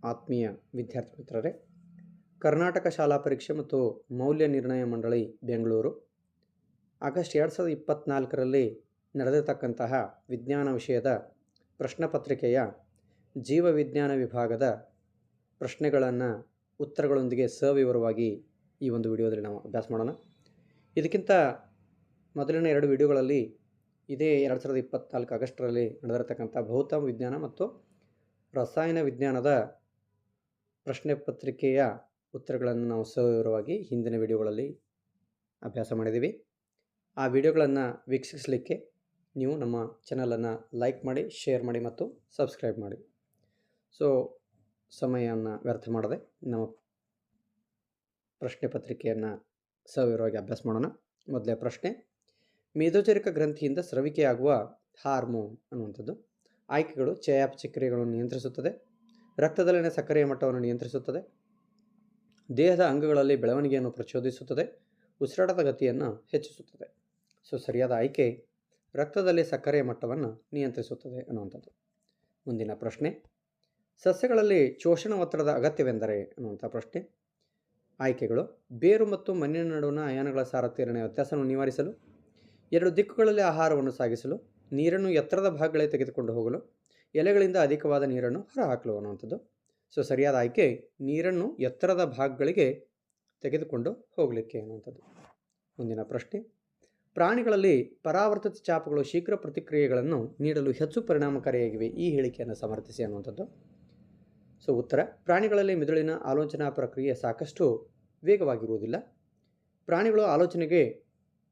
ಆತ್ಮೀಯ ವಿದ್ಯಾರ್ಥಿ ಮಿತ್ರರೇ, ಕರ್ನಾಟಕ ಶಾಲಾ ಪರೀಕ್ಷೆ ಮತ್ತು ಮೌಲ್ಯ ನಿರ್ಣಯ ಮಂಡಳಿ ಬೆಂಗಳೂರು ಆಗಸ್ಟ್ 2024ರಲ್ಲಿ ನಡೆದಿರತಕ್ಕಂತಹ ವಿಜ್ಞಾನ ವಿಷಯದ ಪ್ರಶ್ನೆ ಪತ್ರಿಕೆಯ ಜೀವವಿಜ್ಞಾನ ವಿಭಾಗದ ಪ್ರಶ್ನೆಗಳನ್ನು ಉತ್ತರಗಳೊಂದಿಗೆ ಸವಿವರವಾಗಿ ಈ ಒಂದು ವಿಡಿಯೋದಲ್ಲಿ ನಾವು ಅಭ್ಯಾಸ ಮಾಡೋಣ. ಇದಕ್ಕಿಂತ ಮೊದಲಿನ 2 ವಿಡಿಯೋಗಳಲ್ಲಿ ಇದೇ 2024 ಆಗಸ್ಟರಲ್ಲಿ ನಡೆದಿರತಕ್ಕಂಥ ಭೌತ ವಿಜ್ಞಾನ ಮತ್ತು ರಸಾಯನ ವಿಜ್ಞಾನದ ಪ್ರಶ್ನೆ ಪತ್ರಿಕೆಯ ಉತ್ತರಗಳನ್ನು ನಾವು ಸವಿವರವಾಗಿ ಹಿಂದಿನ ವಿಡಿಯೋಗಳಲ್ಲಿ ಅಭ್ಯಾಸ ಮಾಡಿದ್ದೀವಿ. ಆ ವಿಡಿಯೋಗಳನ್ನು ವೀಕ್ಷಿಸಲಿಕ್ಕೆ ನೀವು ನಮ್ಮ ಚಾನಲನ್ನು ಲೈಕ್ ಮಾಡಿ, ಶೇರ್ ಮಾಡಿ ಮತ್ತು ಸಬ್ಸ್ಕ್ರೈಬ್ ಮಾಡಿ. ಸಮಯವನ್ನು ವ್ಯರ್ಥ ಮಾಡದೆ ನಮ್ಮ ಪ್ರಶ್ನೆ ಪತ್ರಿಕೆಯನ್ನು ಸವಿವರವಾಗಿ ಅಭ್ಯಾಸ ಮಾಡೋಣ. ಮೊದಲೇ ಪ್ರಶ್ನೆ, ಮೇದೋಜರಿಕ ಗ್ರಂಥಿಯಿಂದ ಸ್ರವಿಕೆಯಾಗುವ ಹಾರ್ಮೋನ್ ಅನ್ನುವಂಥದ್ದು. ಆಯ್ಕೆಗಳು: ಚಯಾಪಚಯ ಕ್ರಿಯೆಗಳನ್ನು ನಿಯಂತ್ರಿಸುತ್ತದೆ, ರಕ್ತದಲ್ಲಿನ ಸಕ್ಕರೆಯ ಮಟ್ಟವನ್ನು ನಿಯಂತ್ರಿಸುತ್ತದೆ, ದೇಹದ ಅಂಗಗಳಲ್ಲಿ ಬೆಳವಣಿಗೆಯನ್ನು ಪ್ರಚೋದಿಸುತ್ತದೆ, ಉಸಿರಾಟದ ಗತಿಯನ್ನು ಹೆಚ್ಚಿಸುತ್ತದೆ. ಸರಿಯಾದ ಆಯ್ಕೆ ರಕ್ತದಲ್ಲಿ ಸಕ್ಕರೆಯ ಮಟ್ಟವನ್ನು ನಿಯಂತ್ರಿಸುತ್ತದೆ ಅನ್ನುವಂಥದ್ದು. ಮುಂದಿನ ಪ್ರಶ್ನೆ, ಸಸ್ಯಗಳಲ್ಲಿ ಶೋಷಣ ಒತ್ತಡದ ಅಗತ್ಯವೆಂದರೆ ಅನ್ನುವಂಥ ಪ್ರಶ್ನೆ. ಆಯ್ಕೆಗಳು: ಬೇರು ಮತ್ತು ಮಣ್ಣಿನ ನಡುವಿನ ಅಯಾನುಗಳ ಸಾರತೀರಣೆಯ ವ್ಯತ್ಯಾಸವನ್ನು ನಿವಾರಿಸಲು, 2 ದಿಕ್ಕುಗಳಲ್ಲಿ ಆಹಾರವನ್ನು ಸಾಗಿಸಲು, ನೀರನ್ನು ಎತ್ತರದ ಭಾಗಗಳಿಗೆ ತೆಗೆದುಕೊಂಡು ಹೋಗಲು, ಎಲೆಗಳಿಂದ ಅಧಿಕವಾದ ನೀರನ್ನು ಹೊರಹಾಕಲು ಅನ್ನುವಂಥದ್ದು. ಸರಿಯಾದ ಆಯ್ಕೆ ನೀರನ್ನು ಎತ್ತರದ ಭಾಗಗಳಿಗೆ ತೆಗೆದುಕೊಂಡು ಹೋಗಲಿಕ್ಕೆ ಅನ್ನುವಂಥದ್ದು. ಮುಂದಿನ ಪ್ರಶ್ನೆ, ಪ್ರಾಣಿಗಳಲ್ಲಿ ಪರಾವರ್ತಿತ ಚಾಪಗಳು ಶೀಘ್ರ ಪ್ರತಿಕ್ರಿಯೆಗಳನ್ನು ನೀಡಲು ಹೆಚ್ಚು ಪರಿಣಾಮಕಾರಿಯಾಗಿವೆ, ಈ ಹೇಳಿಕೆಯನ್ನು ಸಮರ್ಥಿಸಿ ಅನ್ನುವಂಥದ್ದು. ಉತ್ತರ: ಪ್ರಾಣಿಗಳಲ್ಲಿ ಮಿದುಳಿನ ಆಲೋಚನಾ ಪ್ರಕ್ರಿಯೆ ಸಾಕಷ್ಟು ವೇಗವಾಗಿರುವುದಿಲ್ಲ. ಪ್ರಾಣಿಗಳು ಆಲೋಚನೆಗೆ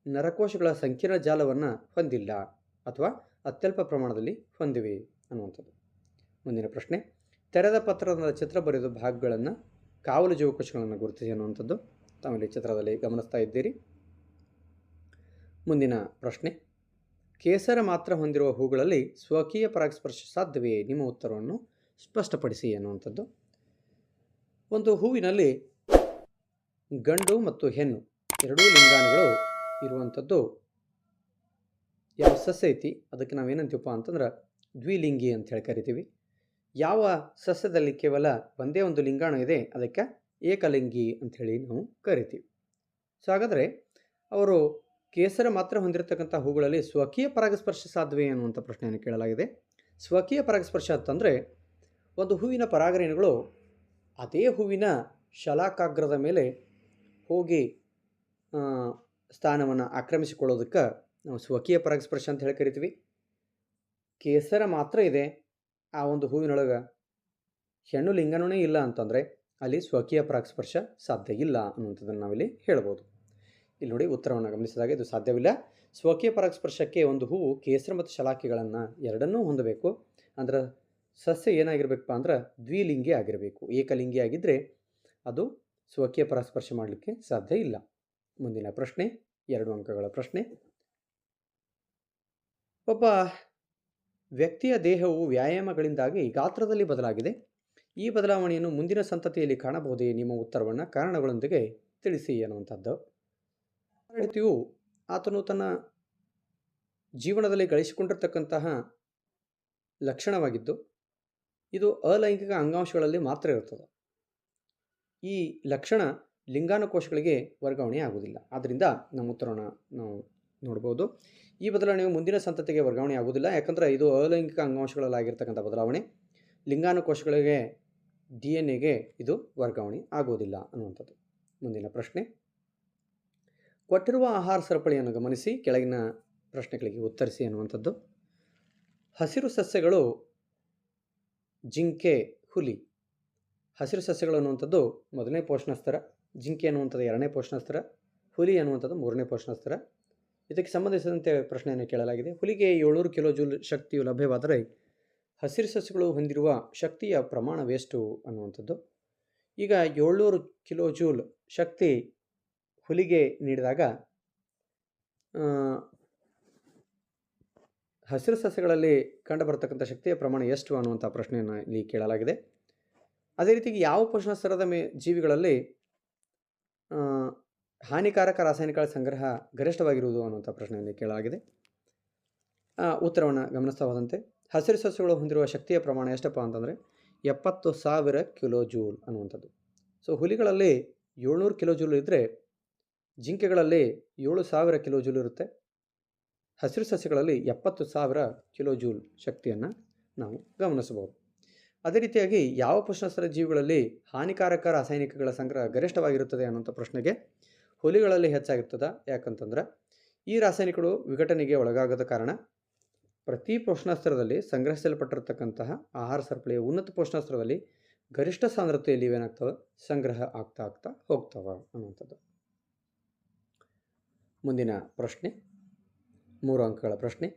ನರಕೋಶಗಳ ಸಂಕೀರ್ಣ ಜಾಲವನ್ನು ಹೊಂದಿಲ್ಲ ಅಥವಾ ಅತ್ಯಲ್ಪ ಪ್ರಮಾಣದಲ್ಲಿ ಹೊಂದಿವೆ ಅನ್ನುವಂಥದ್ದು. ಮುಂದಿನ ಪ್ರಶ್ನೆ, ತೆರೆದ ಪತ್ರದ ಚಿತ್ರ ಬರೆದ ಭಾಗಗಳನ್ನು ಕಾವಲು ಜೀವಕೋಶಗಳನ್ನು ಗುರುತಿಸಿ ಅನ್ನುವಂಥದ್ದು ತಾವಿಲ್ಲಿ ಚಿತ್ರದಲ್ಲಿ ಗಮನಿಸ್ತಾ ಇದ್ದೀರಿ. ಮುಂದಿನ ಪ್ರಶ್ನೆ, ಕೇಸರ ಮಾತ್ರ ಹೊಂದಿರುವ ಹೂಗಳಲ್ಲಿ ಸ್ವಕೀಯ ಪರಾಗಸ್ಪರ್ಶ ಸಾಧ್ಯವೇ? ನಿಮ್ಮ ಉತ್ತರವನ್ನು ಸ್ಪಷ್ಟಪಡಿಸಿ ಅನ್ನುವಂಥದ್ದು. ಒಂದು ಹೂವಿನಲ್ಲಿ ಗಂಡು ಮತ್ತು ಹೆಣ್ಣು ಎರಡೂ ಲಿಂಗಾಣುಗಳು ಇರುವಂಥದ್ದು ಯಾವ ಸಸ್ಯ ಐತಿ ಅದಕ್ಕೆ ನಾವೇನಂತೀವಪ್ಪ ಅಂತಂದ್ರೆ ದ್ವಿಲಿಂಗಿ ಅಂತ ಹೇಳಿ ಕರಿತೀವಿ. ಯಾವ ಸಸ್ಯದಲ್ಲಿ ಕೇವಲ ಒಂದೇ ಒಂದು ಲಿಂಗಾಣು ಇದೆ ಅದಕ್ಕೆ ಏಕಲಿಂಗಿ ಅಂಥೇಳಿ ನಾವು ಕರಿತೀವಿ. ಹಾಗಾದರೆ ಅವರು ಕೇಸರ ಮಾತ್ರ ಹೊಂದಿರತಕ್ಕಂಥ ಹೂಗಳಲ್ಲಿ ಸ್ವಕೀಯ ಪರಾಗಸ್ಪರ್ಶ ಸಾಧ್ಯವೇ ಅನ್ನುವಂಥ ಪ್ರಶ್ನೆಯನ್ನು ಕೇಳಲಾಗಿದೆ. ಸ್ವಕೀಯ ಪರಾಗಸ್ಪರ್ಶ ಅಂತಂದರೆ ಒಂದು ಹೂವಿನ ಪರಾಗರೇಣುಗಳು ಅದೇ ಹೂವಿನ ಶಲಾಕಾಗ್ರದ ಮೇಲೆ ಹೋಗಿ ಸ್ಥಾನವನ್ನು ಆಕ್ರಮಿಸಿಕೊಳ್ಳೋದಕ್ಕೆ ನಾವು ಸ್ವಕೀಯ ಪರಾಗಸ್ಪರ್ಶ ಅಂತ ಹೇಳಿ ಕರಿತೀವಿ. ಕೇಸರ ಮಾತ್ರ ಇದೆ, ಆ ಒಂದು ಹೂವಿನೊಳಗೆ ಹೆಣ್ಣು ಲಿಂಗಾಣುನೇ ಇಲ್ಲ ಅಂತಂದರೆ ಅಲ್ಲಿ ಸ್ವಕೀಯ ಪರಾಗಸ್ಪರ್ಶ ಸಾಧ್ಯ ಇಲ್ಲ ಅನ್ನುವಂಥದ್ದನ್ನು ನಾವಿಲ್ಲಿ ಹೇಳ್ಬೋದು. ಇಲ್ಲಿ ನೋಡಿ ಉತ್ತರವನ್ನು ಗಮನಿಸಿದಾಗ ಇದು ಸಾಧ್ಯವಿಲ್ಲ. ಸ್ವಕೀಯ ಪರಾಗಸ್ಪರ್ಶಕ್ಕೆ ಒಂದು ಹೂವು ಕೇಸರ ಮತ್ತು ಶಲಾಕೆಗಳನ್ನು ಎರಡನ್ನೂ ಹೊಂದಬೇಕು. ಅಂದ್ರೆ ಸಸ್ಯ ಏನಾಗಿರ್ಬೇಕಪ್ಪ ಅಂದ್ರೆ ದ್ವಿಲಿಂಗಿ ಆಗಿರಬೇಕು. ಏಕಲಿಂಗಿ ಆಗಿದ್ದರೆ ಅದು ಸ್ವಕೀಯ ಪರಾಗಸ್ಪರ್ಶ ಮಾಡಲಿಕ್ಕೆ ಸಾಧ್ಯ ಇಲ್ಲ. ಮುಂದಿನ ಪ್ರಶ್ನೆ 2 ಅಂಕಗಳ ಪ್ರಶ್ನೆ. ಒಬ್ಬ ವ್ಯಕ್ತಿಯ ದೇಹವು ವ್ಯಾಯಾಮಗಳಿಂದಾಗಿ ಗಾತ್ರದಲ್ಲಿ ಬದಲಾಗಿದೆ. ಈ ಬದಲಾವಣೆಯನ್ನು ಮುಂದಿನ ಸಂತತಿಯಲ್ಲಿ ಕಾಣಬಹುದೇ? ನಿಮ್ಮ ಉತ್ತರವನ್ನು ಕಾರಣಗಳೊಂದಿಗೆ ತಿಳಿಸಿ ಅನ್ನುವಂಥದ್ದು. ವ್ಯಕ್ತಿಯು ಆತನು ತನ್ನ ಜೀವನದಲ್ಲಿ ಗಳಿಸಿಕೊಂಡಿರ್ತಕ್ಕಂತಹ ಲಕ್ಷಣವಾಗಿದ್ದು ಇದು ಅಲೈಂಗಿಕ ಅಂಗಾಂಶಗಳಲ್ಲಿ ಮಾತ್ರ ಇರುತ್ತದೆ. ಈ ಲಕ್ಷಣ ಲಿಂಗಾಣುಕೋಶಗಳಿಗೆ ವರ್ಗಾವಣೆ ಆಗುವುದಿಲ್ಲ. ಆದ್ದರಿಂದ ನಮ್ಮ ಉತ್ತರವನ್ನು ನಾವು ನೋಡ್ಬೋದು. ಈ ಬದಲಾವಣೆಯು ಮುಂದಿನ ಸಂತತಿಗೆ ವರ್ಗಾವಣೆ ಆಗುವುದಿಲ್ಲ, ಯಾಕಂದರೆ ಇದು ಅಲೈಂಗಿಕ ಅಂಗಾಂಶಗಳಲ್ಲಾಗಿರ್ತಕ್ಕಂಥ ಬದಲಾವಣೆ. ಲಿಂಗಾಣುಕೋಶಗಳಿಗೆ DNA ಇದು ವರ್ಗಾವಣೆ ಆಗುವುದಿಲ್ಲ ಅನ್ನುವಂಥದ್ದು. ಮುಂದಿನ ಪ್ರಶ್ನೆ, ಕೊಟ್ಟಿರುವ ಆಹಾರ ಸರಪಳಿಯನ್ನು ಗಮನಿಸಿ ಕೆಳಗಿನ ಪ್ರಶ್ನೆಗಳಿಗೆ ಉತ್ತರಿಸಿ ಅನ್ನುವಂಥದ್ದು. ಹಸಿರು ಸಸ್ಯಗಳು ಜಿಂಕೆ, ಹುಲಿ. ಹಸಿರು ಸಸ್ಯಗಳು ಅನ್ನುವಂಥದ್ದು 1ನೇ ಪೋಷಣ ಸ್ತರ, ಜಿಂಕೆ ಅನ್ನುವಂಥದ್ದು 2ನೇ ಪೋಷಣ ಸ್ತರ, ಹುಲಿ ಅನ್ನುವಂಥದ್ದು 3ನೇ ಪೋಷಣ ಸ್ತರ. ಇದಕ್ಕೆ ಸಂಬಂಧಿಸಿದಂತೆ ಪ್ರಶ್ನೆಯನ್ನು ಕೇಳಲಾಗಿದೆ. ಹುಲಿಗೆ 700 ಕಿಲೋ ಜೂಲ್ ಶಕ್ತಿಯು ಲಭ್ಯವಾದರೆ ಹಸಿರು ಸಸ್ಯಗಳು ಹೊಂದಿರುವ ಶಕ್ತಿಯ ಪ್ರಮಾಣವೆಷ್ಟು ಅನ್ನುವಂಥದ್ದು. ಈಗ 700 ಕಿಲೋ ಜೂಲ್ ಶಕ್ತಿ ಹುಲಿಗೆ ನೀಡಿದಾಗ ಹಸಿರು ಸಸ್ಯಗಳಲ್ಲಿ ಕಂಡುಬರತಕ್ಕಂಥ ಶಕ್ತಿಯ ಪ್ರಮಾಣ ಎಷ್ಟು ಅನ್ನುವಂಥ ಪ್ರಶ್ನೆಯನ್ನು ಇಲ್ಲಿ ಕೇಳಲಾಗಿದೆ. ಅದೇ ರೀತಿಗೆ ಯಾವ ಪೋಷಣ ಸ್ತರದ ಜೀವಿಗಳಲ್ಲಿ ಹಾನಿಕಾರಕ ರಾಸಾಯನಿಕಗಳ ಸಂಗ್ರಹ ಗರಿಷ್ಠವಾಗಿರುವುದು ಅನ್ನುವಂಥ ಪ್ರಶ್ನೆಯಲ್ಲಿ ಕೇಳಲಾಗಿದೆ. ಉತ್ತರವನ್ನು ಗಮನಿಸ್ತಾ ಹೋದಂತೆ ಹಸಿರು ಸಸ್ಯಗಳು ಹೊಂದಿರುವ ಶಕ್ತಿಯ ಪ್ರಮಾಣ ಎಷ್ಟಪ್ಪ ಅಂತಂದರೆ 70,000 ಕಿಲೋ ಜೂಲ್ ಅನ್ನುವಂಥದ್ದು. ಸೊ ಹುಲಿಗಳಲ್ಲಿ 700 ಕಿಲೋ ಜೂಲ್ ಇದ್ದರೆ ಜಿಂಕೆಗಳಲ್ಲಿ 7,000 ಕಿಲೋ ಜೂಲ್ ಇರುತ್ತೆ. ಹಸಿರು ಸಸ್ಯಗಳಲ್ಲಿ 70,000 ಕಿಲೋ ಜೂಲ್ ಶಕ್ತಿಯನ್ನು ನಾವು ಗಮನಿಸಬಹುದು. ಅದೇ ರೀತಿಯಾಗಿ ಯಾವ ಪೋಷಕಾಂಶ ಜೀವಿಗಳಲ್ಲಿ ಹಾನಿಕಾರಕ ರಾಸಾಯನಿಕಗಳ ಸಂಗ್ರಹ ಗರಿಷ್ಠವಾಗಿರುತ್ತದೆ ಅನ್ನುವಂಥ ಪ್ರಶ್ನೆಗೆ ಹುಲಿಗಳಲ್ಲಿ ಹೆಚ್ಚಾಗಿರ್ತದೆ. ಯಾಕಂತಂದ್ರೆ ಈ ರಾಸಾಯನಿಕಗಳು ವಿಘಟನೆಗೆ ಒಳಗಾಗದ ಕಾರಣ ಪ್ರತಿ ಪೋಷಕಾಂಶದಲ್ಲಿ ಸಂಗ್ರಹಿಸಲ್ಪಟ್ಟಿರತಕ್ಕಂತಹ ಆಹಾರ ಸರಪಳಿಯ ಉನ್ನತ ಪೋಷಕಾಂಶದಲ್ಲಿ ಗರಿಷ್ಠ ಸಾಂದ್ರತೆಯಲ್ಲಿ ಇವೇನಾಗ್ತವೆ ಸಂಗ್ರಹ ಆಗ್ತಾ ಹೋಗ್ತವೆ ಅನ್ನುವಂಥದ್ದು. ಮುಂದಿನ ಪ್ರಶ್ನೆ 3 ಅಂಕಗಳ ಪ್ರಶ್ನೆ.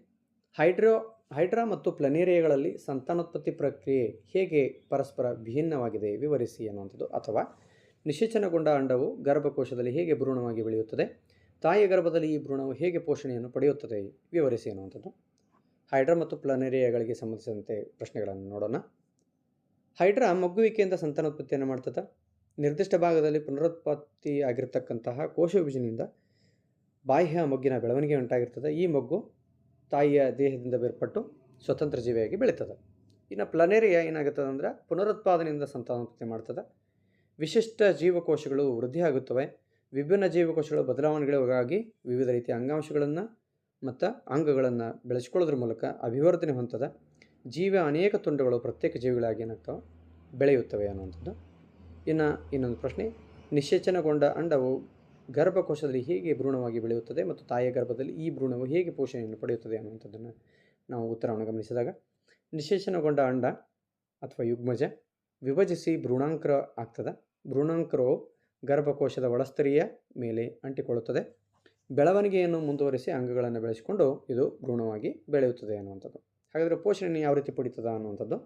ಹೈಡ್ರಾ ಮತ್ತು ಪ್ಲನೇರಿಯಾಗಳಲ್ಲಿ ಸಂತಾನೋತ್ಪತ್ತಿ ಪ್ರಕ್ರಿಯೆ ಹೇಗೆ ಪರಸ್ಪರ ಭಿನ್ನವಾಗಿದೆ ವಿವರಿಸಿ ಅನ್ನುವಂಥದ್ದು. ಅಥವಾ ನಿಷೇಚನಗೊಂಡ ಅಂಡವು ಗರ್ಭಕೋಶದಲ್ಲಿ ಹೇಗೆ ಭ್ರೂಣವಾಗಿ ಬೆಳೆಯುತ್ತದೆ, ತಾಯಿಯ ಗರ್ಭದಲ್ಲಿ ಈ ಭ್ರೂಣವು ಹೇಗೆ ಪೋಷಣೆಯನ್ನು ಪಡೆಯುತ್ತದೆ ವಿವರಿಸಿ ಅನ್ನುವಂಥದ್ದು. ಹೈಡ್ರಾ ಮತ್ತು ಪ್ಲನೇರಿಯಾಗಳಿಗೆ ಸಂಬಂಧಿಸಿದಂತೆ ಪ್ರಶ್ನೆಗಳನ್ನು ನೋಡೋಣ. ಹೈಡ್ರಾ ಮಗ್ಗುವಿಕೆಯಿಂದ ಸಂತಾನೋತ್ಪತ್ತಿಯನ್ನು ಮಾಡ್ತದೆ. ನಿರ್ದಿಷ್ಟ ಭಾಗದಲ್ಲಿ ಪುನರುತ್ಪತ್ತಿ ಆಗಿರತಕ್ಕಂತಹ ಕೋಶ ವಿಭಜನೆಯಿಂದ ಬಾಹ್ಯ ಮೊಗ್ಗಿನ ಬೆಳವಣಿಗೆ ಉಂಟಾಗಿರ್ತದೆ. ಈ ಮೊಗ್ಗು ತಾಯಿಯ ದೇಹದಿಂದ ಬೇರ್ಪಟ್ಟು ಸ್ವತಂತ್ರ ಜೀವಿಯಾಗಿ ಬೆಳೀತದೆ. ಇನ್ನು ಪ್ಲನೇರಿಯಾ ಏನಾಗುತ್ತದೆ ಅಂದರೆ ಪುನರುತ್ಪಾದನೆಯಿಂದ ಸಂತಾನೋತ್ಪತ್ತಿ ಮಾಡ್ತದೆ. ವಿಶಿಷ್ಟ ಜೀವಕೋಶಗಳು ವೃದ್ಧಿಯಾಗುತ್ತವೆ. ವಿಭಿನ್ನ ಜೀವಕೋಶಗಳು ಬದಲಾವಣೆಗಳಿಗಾಗಿ ವಿವಿಧ ರೀತಿಯ ಅಂಗಾಂಶಗಳನ್ನು ಮತ್ತು ಅಂಗಗಳನ್ನು ಬೆಳೆಸಿಕೊಳ್ಳೋದ್ರ ಮೂಲಕ ಅಭಿವರ್ಧನೆ ಹೊಂದದ ಜೀವಿಯ ಅನೇಕ ತುಂಡುಗಳು ಪ್ರತ್ಯೇಕ ಜೀವಿಗಳಾಗಿ ಏನಾಗ್ತವೆ ಬೆಳೆಯುತ್ತವೆ ಅನ್ನುವಂಥದ್ದು. ಇನ್ನೊಂದು ಪ್ರಶ್ನೆ, ನಿಷೇಚನಗೊಂಡ ಅಂಡವು ಗರ್ಭಕೋಶದಲ್ಲಿ ಹೇಗೆ ಭ್ರೂಣವಾಗಿ ಬೆಳೆಯುತ್ತದೆ ಮತ್ತು ತಾಯಿಯ ಗರ್ಭದಲ್ಲಿ ಈ ಭ್ರೂಣವು ಹೇಗೆ ಪೋಷಣೆಯನ್ನು ಪಡೆಯುತ್ತದೆ ಅನ್ನುವಂಥದ್ದನ್ನು ನಾವು ಉತ್ತರವನ್ನು ಗಮನಿಸಿದಾಗ, ನಿಷೇಚನಗೊಂಡ ಅಂಡ ಅಥವಾ ಯುಗ್ಮಜ ವಿಭಜಿಸಿ ಭ್ರೂಣಾಂಕರ ಆಗ್ತದೆ. ಭ್ರೂಣಾಂಕರವು ಗರ್ಭಕೋಶದ ಒಳಸ್ತರಿಯ ಮೇಲೆ ಅಂಟಿಕೊಳ್ಳುತ್ತದೆ. ಬೆಳವಣಿಗೆಯನ್ನು ಮುಂದುವರಿಸಿ ಅಂಗಗಳನ್ನು ಬೆಳೆಸಿಕೊಂಡು ಇದು ಭ್ರೂಣವಾಗಿ ಬೆಳೆಯುತ್ತದೆ ಅನ್ನುವಂಥದ್ದು. ಹಾಗಾದರೆ ಪೋಷಣೆಯನ್ನು ಯಾವ ರೀತಿ ಪಡೀತದ ಅನ್ನುವಂಥದ್ದು,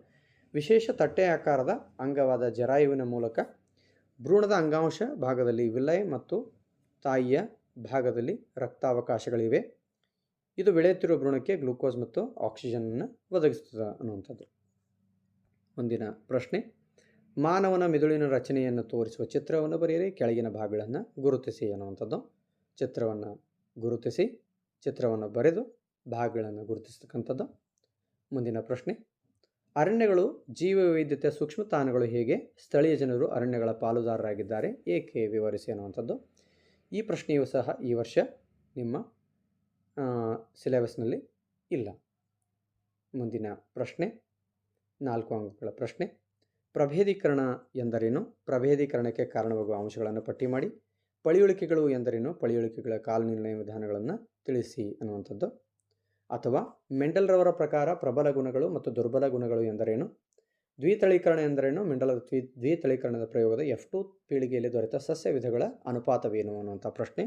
ವಿಶೇಷ ತಟ್ಟೆ ಆಕಾರದ ಅಂಗವಾದ ಜರಾಯುವಿನ ಮೂಲಕ ಭ್ರೂಣದ ಅಂಗಾಂಶ ಭಾಗದಲ್ಲಿ ವಿಲೈ ಮತ್ತು ತಾಯಿಯ ಭಾಗದಲ್ಲಿ ರಕ್ತಾವಕಾಶಗಳಿವೆ. ಇದು ಬೆಳೆಯುತ್ತಿರುವ ಭ್ರೂಣಕ್ಕೆ ಗ್ಲೂಕೋಸ್ ಮತ್ತು ಆಕ್ಸಿಜನನ್ನು ಒದಗಿಸುತ್ತದೆ ಅನ್ನುವಂಥದ್ದು. ಮುಂದಿನ ಪ್ರಶ್ನೆ, ಮಾನವನ ಮಿದುಳಿನ ರಚನೆಯನ್ನು ತೋರಿಸುವ ಚಿತ್ರವನ್ನು ಬರೆಯಿರಿ, ಕೆಳಗಿನ ಭಾಗಗಳನ್ನು ಗುರುತಿಸಿ ಅನ್ನುವಂಥದ್ದು. ಚಿತ್ರವನ್ನು ಗುರುತಿಸಿ, ಚಿತ್ರವನ್ನು ಬರೆದು ಭಾಗಗಳನ್ನು ಗುರುತಿಸ್ತಕ್ಕಂಥದ್ದು. ಮುಂದಿನ ಪ್ರಶ್ನೆ, ಅರಣ್ಯಗಳು ಜೀವ ವೈವಿಧ್ಯತೆ ಸೂಕ್ಷ್ಮ ತಾಣಗಳು ಹೇಗೆ ಸ್ಥಳೀಯ ಜನರು ಅರಣ್ಯಗಳ ಪಾಲುದಾರರಾಗಿದ್ದಾರೆ ಏಕೆ ವಿವರಿಸಿ ಅನ್ನುವಂಥದ್ದು. ಈ ಪ್ರಶ್ನೆಯೂ ಸಹ ಈ ವರ್ಷ ನಿಮ್ಮ ಸಿಲೆಬಸ್ನಲ್ಲಿ ಇಲ್ಲ. ಮುಂದಿನ ಪ್ರಶ್ನೆ 4 ಅಂಕಗಳ ಪ್ರಶ್ನೆ, ಪ್ರಭೇದೀಕರಣ ಎಂದರೇನು, ಪ್ರಭೇದೀಕರಣಕ್ಕೆ ಕಾರಣವಾಗುವ ಅಂಶಗಳನ್ನು ಪಟ್ಟಿ ಮಾಡಿ, ಪಳಿಯುಳಿಕೆಗಳು ಎಂದರೇನು, ಪಳಿಯುಳಿಕೆಗಳ ಕಾಲನಿರ್ಣಯ ವಿಧಾನಗಳನ್ನು ತಿಳಿಸಿ ಅನ್ನುವಂಥದ್ದು. ಅಥವಾ ಮೆಂಡಲ್ರವರ ಪ್ರಕಾರ ಪ್ರಬಲ ಗುಣಗಳು ಮತ್ತು ದುರ್ಬಲ ಗುಣಗಳು ಎಂದರೇನು, ದ್ವಿತಳೀಕರಣ ಎಂದರೇನು, ಮೆಂಡಲರ ದ್ವಿತಳೀಕರಣದ ಪ್ರಯೋಗದ F2 ಪೀಳಿಗೆಯಲ್ಲಿ ದೊರೆತ ಸಸ್ಯ ವಿಧಗಳ ಅನುಪಾತವೇನು ಅನ್ನುವಂಥ ಪ್ರಶ್ನೆ.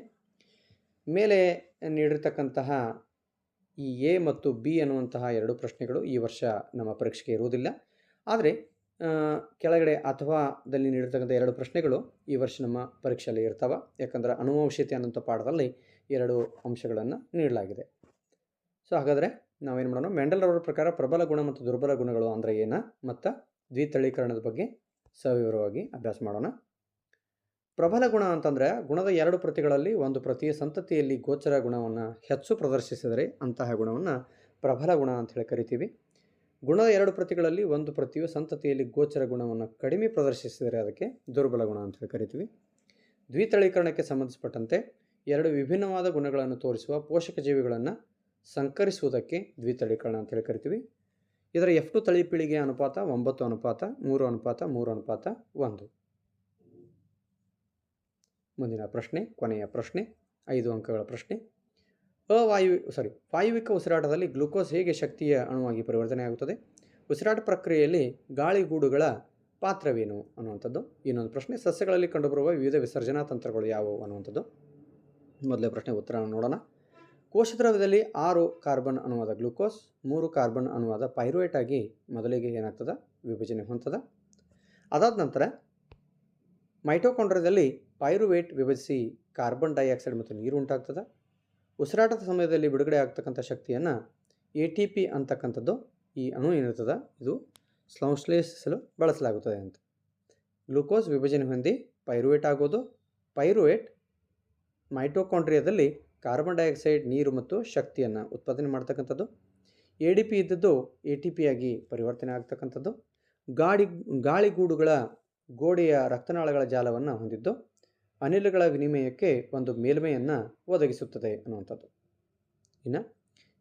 ಮೇಲೆ ನೀಡಿರ್ತಕ್ಕಂತಹ ಈ ಎ ಮತ್ತು ಬಿ ಅನ್ನುವಂತಹ 2 ಪ್ರಶ್ನೆಗಳು ಈ ವರ್ಷ ನಮ್ಮ ಪರೀಕ್ಷೆಗೆ ಇರುವುದಿಲ್ಲ. ಆದರೆ ಕೆಳಗಡೆ ಅಥವಾದಲ್ಲಿ ನೀಡಿರ್ತಕ್ಕಂಥ 2 ಪ್ರಶ್ನೆಗಳು ಈ ವರ್ಷ ನಮ್ಮ ಪರೀಕ್ಷೆಯಲ್ಲಿ ಇರ್ತವೆ. ಯಾಕಂದರೆ ಅನುವಂಶೀಯತೆ ಅನ್ನೋಂಥ ಪಾಠದಲ್ಲಿ 2 ಅಂಶಗಳನ್ನು ನೀಡಲಾಗಿದೆ. ಸೊ ಹಾಗಾದರೆ ನಾವೇನು ಮಾಡೋಣ, ಮೆಂಡಲ್ರವರ ಪ್ರಕಾರ ಪ್ರಬಲ ಗುಣ ಮತ್ತು ದುರ್ಬಲ ಗುಣಗಳು ಅಂದರೆ ಏನು ಮತ್ತು ದ್ವಿತಳೀಕರಣದ ಬಗ್ಗೆ ಸವಿವರವಾಗಿ ಅಭ್ಯಾಸ ಮಾಡೋಣ. ಪ್ರಬಲ ಗುಣ ಅಂತಂದರೆ ಗುಣದ 2 ಪ್ರತಿಗಳಲ್ಲಿ ಒಂದು ಪ್ರತಿಯ ಸಂತತಿಯಲ್ಲಿ ಗೋಚರ ಗುಣವನ್ನು ಹೆಚ್ಚು ಪ್ರದರ್ಶಿಸಿದರೆ ಅಂತಹ ಗುಣವನ್ನು ಪ್ರಬಲ ಗುಣ ಅಂತ ಹೇಳಿ ಕರಿತೀವಿ. ಗುಣದ 2 ಪ್ರತಿಗಳಲ್ಲಿ ಒಂದು ಪ್ರತಿಯು ಸಂತತಿಯಲ್ಲಿ ಗೋಚರ ಗುಣವನ್ನು ಕಡಿಮೆ ಪ್ರದರ್ಶಿಸಿದರೆ ಅದಕ್ಕೆ ದುರ್ಬಲ ಗುಣ ಅಂತ ಹೇಳಿ ಕರಿತೀವಿ. ದ್ವಿತಳೀಕರಣಕ್ಕೆ ಸಂಬಂಧಿಸಿಪಟ್ಟಂತೆ 2 ವಿಭಿನ್ನವಾದ ಗುಣಗಳನ್ನು ತೋರಿಸುವ ಪೋಷಕ ಜೀವಿಗಳನ್ನು ಸಂಕರಿಸುವುದಕ್ಕೆ ದ್ವಿತಳೀಕರಣ ಅಂತ ಹೇಳಿ ಕರಿತೀವಿ. ಇದರ F2 ತಳಿ ಪೀಳಿಗೆಯ ಅನುಪಾತ 9:3:3:1. ಮುಂದಿನ ಪ್ರಶ್ನೆ, ಕೊನೆಯ ಪ್ರಶ್ನೆ, 5 ಅಂಕಗಳ ಪ್ರಶ್ನೆ. ವಾಯುವಿಕ ಉಸಿರಾಟದಲ್ಲಿ ಗ್ಲೂಕೋಸ್ ಹೇಗೆ ಶಕ್ತಿಯ ಅಣುವಾಗಿ ಪರಿವರ್ತನೆಯಾಗುತ್ತದೆ, ಉಸಿರಾಟ ಪ್ರಕ್ರಿಯೆಯಲ್ಲಿ ಗಾಳಿಗೂಡುಗಳ ಪಾತ್ರವೇನು ಅನ್ನುವಂಥದ್ದು. ಇನ್ನೊಂದು ಪ್ರಶ್ನೆ, ಸಸ್ಯಗಳಲ್ಲಿ ಕಂಡುಬರುವ ವಿವಿಧ ವಿಸರ್ಜನಾ ತಂತ್ರಗಳು ಯಾವುವು ಅನ್ನುವಂಥದ್ದು. ಮೊದಲೇ ಪ್ರಶ್ನೆ ಉತ್ತರವನ್ನು ನೋಡೋಣ. ಕೋಶದ್ರವ್ಯದಲ್ಲಿ 6 ಕಾರ್ಬನ್ ಅಣುವಾದ ಗ್ಲೂಕೋಸ್ 3 ಕಾರ್ಬನ್ ಅಣುವಾದ ಪೈರುವೇಟ್ ಆಗಿ ಮೊದಲಿಗೆ ಏನಾಗ್ತದೆ ವಿಭಜನೆ ಹೊಂದದ. ಅದಾದ ನಂತರ ಮೈಟೋಕಾಂಡ್ರಿಯಾದಲ್ಲಿ ಪೈರುವೇಟ್ ವಿಭಜಿಸಿ ಕಾರ್ಬನ್ ಡೈಆಕ್ಸೈಡ್ ಮತ್ತು ನೀರು ಉಂಟಾಗ್ತದೆ. ಉಸಿರಾಟದ ಸಮಯದಲ್ಲಿ ಬಿಡುಗಡೆ ಆಗ್ತಕ್ಕಂಥ ಶಕ್ತಿಯನ್ನು ATP ಅಂತಕ್ಕಂಥದ್ದು ಈ ಅಣು ಏನಿರ್ತದೆ ಇದು ಸಂಶ್ಲೇಷಿಸಲು ಬಳಸಲಾಗುತ್ತದೆ ಅಂತ. ಗ್ಲೂಕೋಸ್ ವಿಭಜನೆ ಹೊಂದಿ ಪೈರುವೇಟ್ ಆಗೋದು, ಪೈರುವೇಟ್ ಮೈಟೋಕಾಂಡ್ರಿಯಾದಲ್ಲಿ ಕಾರ್ಬನ್ ಡೈಆಕ್ಸೈಡ್ ನೀರು ಮತ್ತು ಶಕ್ತಿಯನ್ನು ಉತ್ಪಾದನೆ ಮಾಡ್ತಕ್ಕಂಥದ್ದು. ADP ಇದ್ದದ್ದು ATP ಆಗಿ ಪರಿವರ್ತನೆ ಆಗ್ತಕ್ಕಂಥದ್ದು. ಗಾಳಿ ಗಾಳಿಗೂಡುಗಳ ಗೋಡೆಯ ರಕ್ತನಾಳಗಳ ಜಾಲವನ್ನು ಹೊಂದಿದ್ದು ಅನಿಲಗಳ ವಿನಿಮಯಕ್ಕೆ ಒಂದು ಮೇಲ್ಮೈಯನ್ನು ಒದಗಿಸುತ್ತದೆ ಅನ್ನುವಂಥದ್ದು. ಇನ್ನು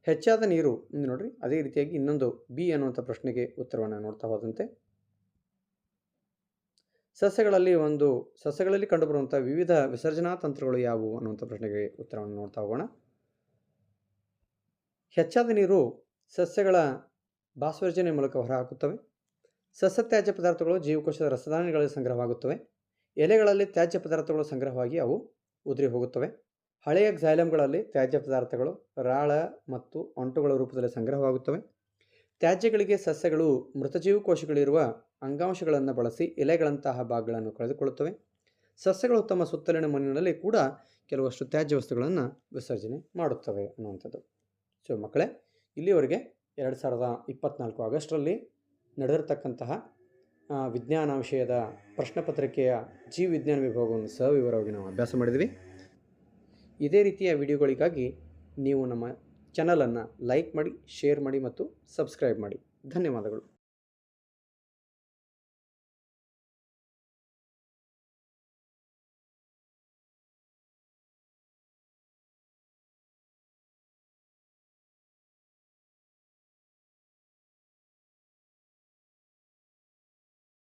ಹೆಚ್ಚಾದ ನೀರು ನೋಡ್ರಿ, ಅದೇ ರೀತಿಯಾಗಿ ಇನ್ನೊಂದು ಬಿ ಅನ್ನುವಂಥ ಪ್ರಶ್ನೆಗೆ ಉತ್ತರವನ್ನು ನೋಡ್ತಾ ಹೋದಂತೆ ಸಸ್ಯಗಳಲ್ಲಿ ಕಂಡುಬರುವಂಥ ವಿವಿಧ ವಿಸರ್ಜನಾ ತಂತ್ರಗಳು ಯಾವುವು ಅನ್ನುವಂಥ ಪ್ರಶ್ನೆಗೆ ಉತ್ತರವನ್ನು ನೋಡ್ತಾ ಹೋಗೋಣ. ಹೆಚ್ಚಾದ ನೀರು ಸಸ್ಯಗಳ ಭಾಸ್ವರ್ಜನೆ ಮೂಲಕ ಹೊರಹಾಕುತ್ತವೆ. ಸಸ್ಯ ತ್ಯಾಜ್ಯ ಪದಾರ್ಥಗಳು ಜೀವಕೋಶದ ರಸದಾನಿಗಳಲ್ಲಿ ಸಂಗ್ರಹವಾಗುತ್ತವೆ. ಎಲೆಗಳಲ್ಲಿ ತ್ಯಾಜ್ಯ ಪದಾರ್ಥಗಳು ಸಂಗ್ರಹವಾಗಿ ಅವು ಉದುರಿ ಹೋಗುತ್ತವೆ. ಹಳೆಯ ಝೈಲಮ್ಗಳಲ್ಲಿ ತ್ಯಾಜ್ಯ ಪದಾರ್ಥಗಳು ರಾಳ ಮತ್ತು ಅಂಟುಗಳ ರೂಪದಲ್ಲಿ ಸಂಗ್ರಹವಾಗುತ್ತವೆ. ತ್ಯಾಜ್ಯಗಳಿಗೆ ಸಸ್ಯಗಳು ಮೃತ ಜೀವಕೋಶಗಳಿರುವ ಅಂಗಾಂಶಗಳನ್ನು ಬಳಸಿ ಎಲೆಗಳಂತಹ ಭಾಗಗಳನ್ನು ಕಳೆದುಕೊಳ್ಳುತ್ತವೆ. ಸಸ್ಯಗಳು ತಮ್ಮ ಸುತ್ತಲಿನ ಮಣ್ಣಿನಲ್ಲಿ ಕೂಡ ಕೆಲವಷ್ಟು ತ್ಯಾಜ್ಯ ವಸ್ತುಗಳನ್ನು ವಿಸರ್ಜನೆ ಮಾಡುತ್ತವೆ ಅನ್ನುವಂಥದ್ದು. ಸೊ ಮಕ್ಕಳೇ, ಇಲ್ಲಿವರೆಗೆ 2024 ಆಗಸ್ಟ್ರಲ್ಲಿ ನಡೆದಿರತಕ್ಕಂತಹ ವಿಜ್ಞಾನ ವಿಷಯದ ಪ್ರಶ್ನೆ ಪತ್ರಿಕೆಯ ಜೀವ ವಿಜ್ಞಾನ ವಿಭಾಗವನ್ನು ಸವಿವರವಾಗಿ ನಾವು ಅಭ್ಯಾಸ ಮಾಡಿದ್ವಿ. ಇದೇ ರೀತಿಯ ವಿಡಿಯೋಗಳಿಗಾಗಿ ನೀವು ನಮ್ಮ ಚಾನಲನ್ನು ಲೈಕ್ ಮಾಡಿ, ಶೇರ್ ಮಾಡಿ ಮತ್ತು ಸಬ್ಸ್ಕ್ರೈಬ್ ಮಾಡಿ. ಧನ್ಯವಾದಗಳು.